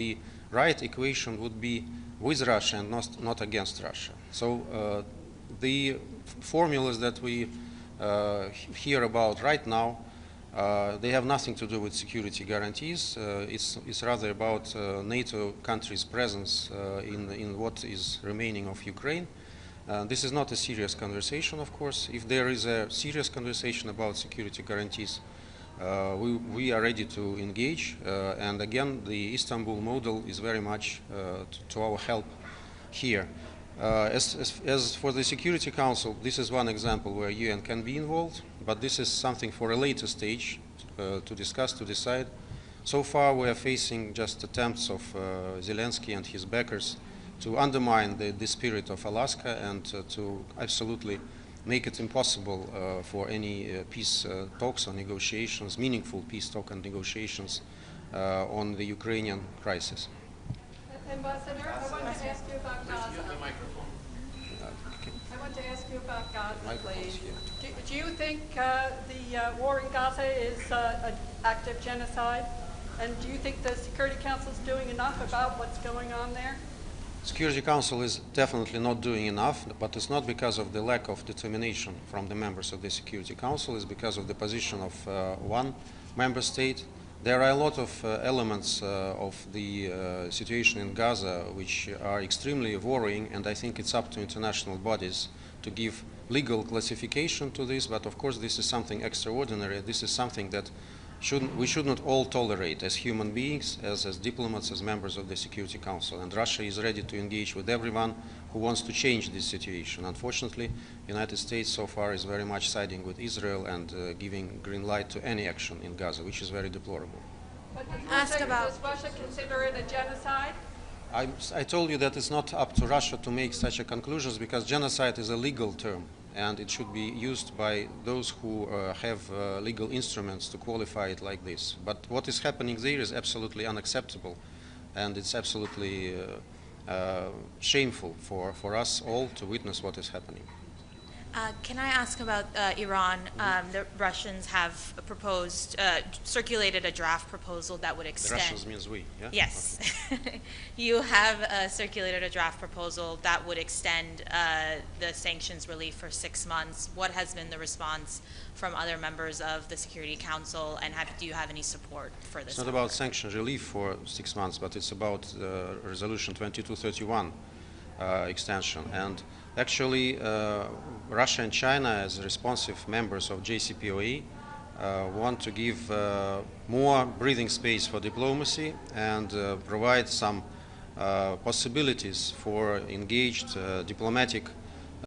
the right equation would be with Russia and not against Russia. So the formulas that we hear about right now, they have nothing to do with security guarantees. It's rather about NATO countries' presence in what is remaining of Ukraine. This is not a serious conversation, of course. If there is a serious conversation about security guarantees, we are ready to engage. And again, the Istanbul model is very much to our help here. As for the Security Council, this is one example where UN can be involved, but this is something for a later stage to discuss, to decide. So far, we are facing just attempts of Zelensky and his backers to undermine the spirit of Alaska and to absolutely make it impossible for any peace talks or negotiations, meaningful peace talk and negotiations on the Ukrainian crisis. Ambassador, I want to ask you about Gaza. I want to ask you about Gaza, please. Do you think the war in Gaza is an active genocide? And do you think the Security Council is doing enough about what's going on there? Security Council is definitely not doing enough, but it's not because of the lack of determination from the members of the Security Council. It's because of the position of one member state. There are a lot of elements of the situation in Gaza which are extremely worrying, and I think it's up to international bodies to give legal classification to this, but of course this is something extraordinary. This is something that we should not all tolerate as human beings, as diplomats, as members of the Security Council. And Russia is ready to engage with everyone who wants to change this situation. Unfortunately, the United States so far is very much siding with Israel and giving green light to any action in Gaza, which is very deplorable. But does Russia consider it a genocide? I told you that it's not up to Russia to make such a conclusions, because genocide is a legal term, and it should be used by those who have legal instruments to qualify it like this. But what is happening there is absolutely unacceptable, and it's absolutely shameful for us all to witness what is happening. Can I ask about Iran? The Russians have proposed, circulated a draft proposal that would extend. The Russians means we, yeah? Yes. Okay. You have circulated a draft proposal that would extend the sanctions relief for 6 months. What has been the response from other members of the Security Council, and do you have any support for this? It's not about sanction relief for 6 months, but it's about Resolution 2231 extension. And actually, Russia and China, as responsive members of JCPOA, want to give more breathing space for diplomacy and provide some possibilities for engaged diplomatic